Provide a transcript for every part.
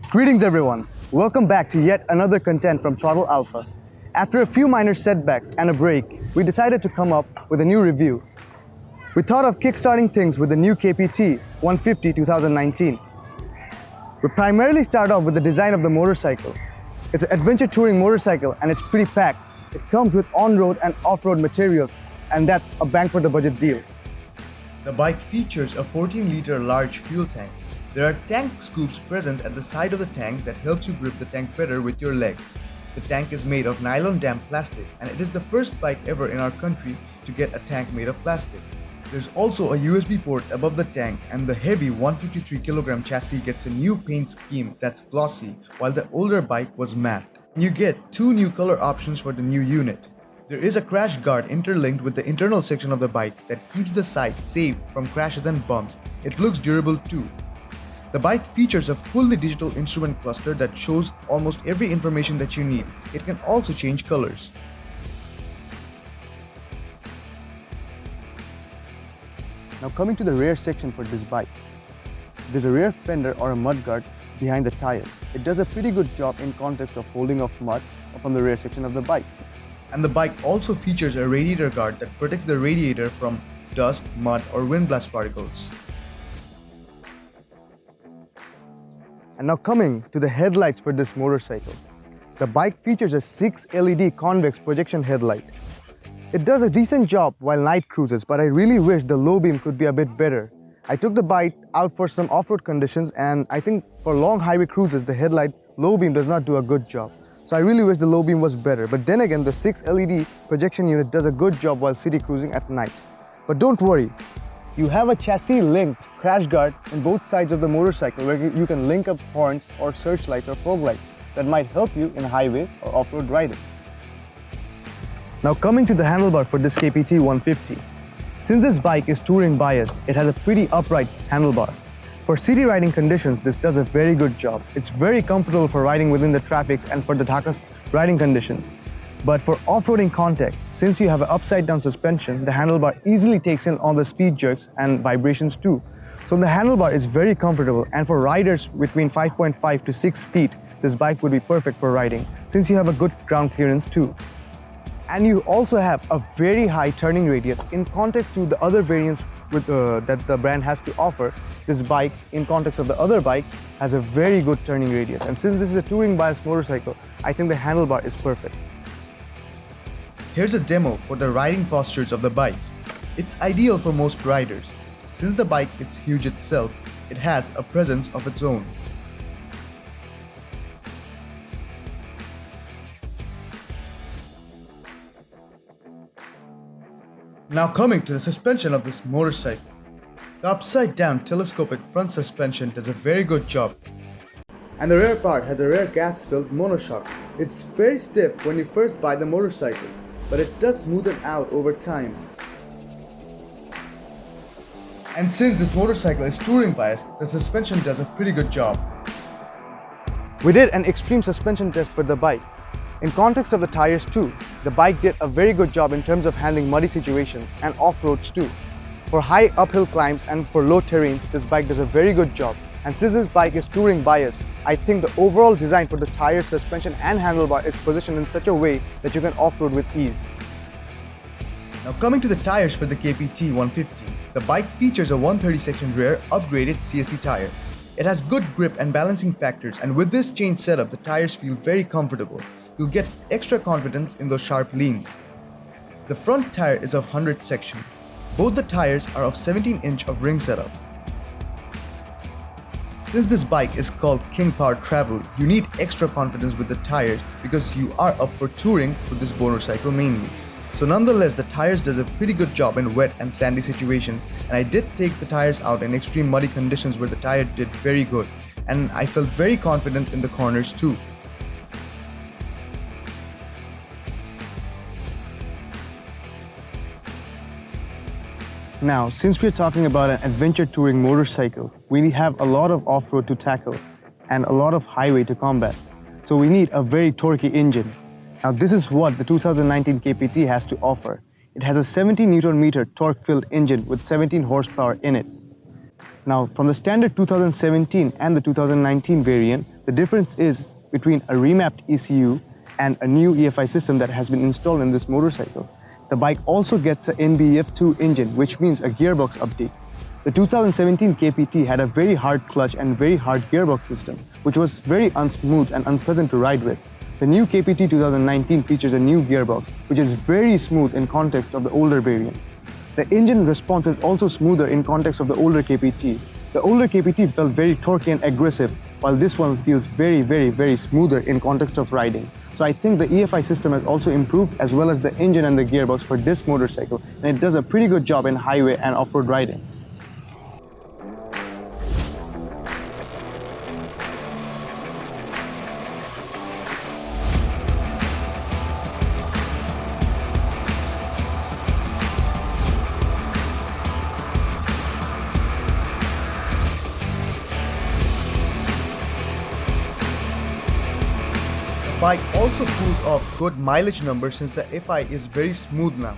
Greetings everyone, welcome back to yet another content from Throttlealphabd. After a few minor setbacks and a break, we decided to come up with a new review. We thought of kickstarting things with the new KPT 150 2019. We primarily start off with the design of the motorcycle. It's an adventure touring motorcycle and it's pretty packed. It comes with on-road and off-road materials, and that's a bang for the budget deal. The bike features a 14-liter large fuel tank. There are tank scoops present at the side of the tank that helps you grip the tank better with your legs. The tank is made of nylon dam plastic, and it is the first bike ever in our country to get a tank made of plastic. There's also a USB port above the tank, and the heavy 153 kg chassis gets a new paint scheme that's glossy, while the older bike was matte. You get two new color options for the new unit. There is a crash guard interlinked with the internal section of the bike that keeps the side safe from crashes and bumps. It looks durable too. The bike features a fully digital instrument cluster that shows almost every information that you need. It can also change colors. Now coming to the rear section for this bike. There's a rear fender or a mud guard behind the tire. It does a pretty good job in context of holding off mud from the rear section of the bike. And the bike also features a radiator guard that protects the radiator from dust, mud or wind blast particles. And now coming to the headlights for this motorcycle. The bike features a 6 LED convex projection headlight. It does a decent job while night cruises, but I really wish the low beam could be a bit better. I took the bike out for some off-road conditions, and I think for long highway cruises the headlight low beam does not do a good job. So I really wish the low beam was better, but then again the 6 LED projection unit does a good job while city cruising at night. But don't worry, you have a chassis linked crash guard on both sides of the motorcycle where you can link up horns or searchlights or fog lights that might help you in highway or off-road riding. Now coming to the handlebar for this KPT 150. Since this bike is touring biased, it has a pretty upright handlebar. For city riding conditions, this does a very good job. It's very comfortable for riding within the traffics and for the darkest riding conditions. But for off-roading context, since you have an upside-down suspension, the handlebar easily takes in all the speed jerks and vibrations too. So the handlebar is very comfortable, and for riders between 5.5 to 6 feet, this bike would be perfect for riding, since you have a good ground clearance too. And you also have a very high turning radius in context to the other variants that the brand has to offer. This bike, in context of the other bikes, has a very good turning radius. And since this is a touring biased motorcycle, I think the handlebar is perfect. Here's a demo for the riding postures of the bike. It's ideal for most riders. Since the bike is huge itself, it has a presence of its own. Now coming to the suspension of this motorcycle. The upside down telescopic front suspension does a very good job. And the rear part has a rear gas-filled monoshock. It's very stiff when you first buy the motorcycle, but it does smoothen out over time. And since this motorcycle is touring biased, the suspension does a pretty good job. We did an extreme suspension test for the bike. In context of the tires too, the bike did a very good job in terms of handling muddy situations and off-roads too. For high uphill climbs and for low terrains, this bike does a very good job. And since this bike is touring biased, I think the overall design for the tire, suspension and handlebar is positioned in such a way that you can off-road with ease. Now coming to the tires for the KPT 150, the bike features a 130 section rear upgraded CST tire. It has good grip and balancing factors, and with this change setup, the tires feel very comfortable. You'll get extra confidence in those sharp leans. The front tire is of 100 section. Both the tires are of 17-inch of ring setup. Since this bike is called King Power Travel, you need extra confidence with the tires because you are up for touring with this motorcycle mainly. So nonetheless, the tires does a pretty good job in wet and sandy situations, and I did take the tires out in extreme muddy conditions where the tire did very good, and I felt very confident in the corners too. Now, since we're talking about an adventure touring motorcycle, we have a lot of off-road to tackle and a lot of highway to combat. So we need a very torquey engine. Now this is what the 2019 KPT has to offer. It has a 70 Nm torque-filled engine with 17 horsepower in it. Now, from the standard 2017 and the 2019 variant, the difference is between a remapped ECU and a new EFI system that has been installed in this motorcycle. The bike also gets an NBF2 engine, which means a gearbox update. The 2017 KPT had a very hard clutch and very hard gearbox system, which was very unsmooth and unpleasant to ride with. The new KPT 2019 features a new gearbox, which is very smooth in context of the older variant. The engine response is also smoother in context of the older KPT. The older KPT felt very torquey and aggressive, while this one feels very smoother in context of riding. So I think the EFI system has also improved, as well as the engine and the gearbox for this motorcycle, and it does a pretty good job in highway and off-road riding. The bike also pulls off good mileage numbers since the FI is very smooth now.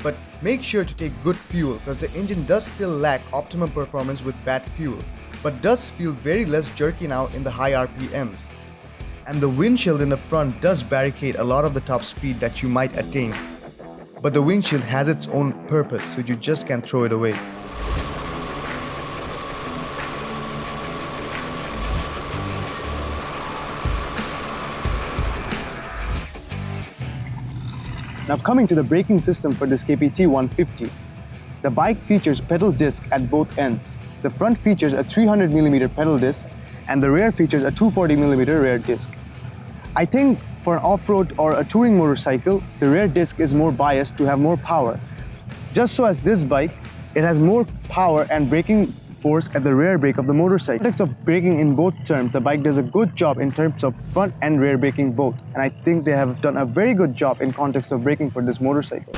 But make sure to take good fuel because the engine does still lack optimum performance with bad fuel, but does feel very less jerky now in the high RPMs. And the windshield in the front does barricade a lot of the top speed that you might attain. But the windshield has its own purpose, so you just can't throw it away. Now coming to the braking system for this KPT 150. The bike features pedal disc at both ends. The front features a 300mm pedal disc and the rear features a 240mm rear disc. I think for an off-road or a touring motorcycle, the rear disc is more biased to have more power. Just so as this bike, it has more power and braking force at the rear brake of the motorcycle. In context of braking in both terms, the bike does a good job in terms of front and rear braking both. And I think they have done a very good job in context of braking for this motorcycle.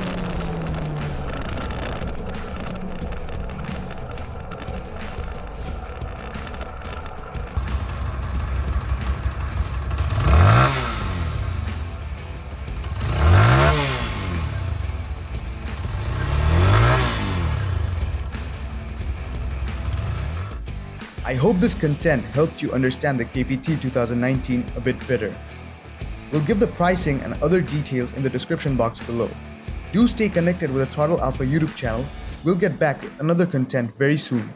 I hope this content helped you understand the KPT 2019 a bit better. We'll give the pricing and other details in the description box below. Do stay connected with the Throttlealphabd YouTube channel. We'll get back with another content very soon.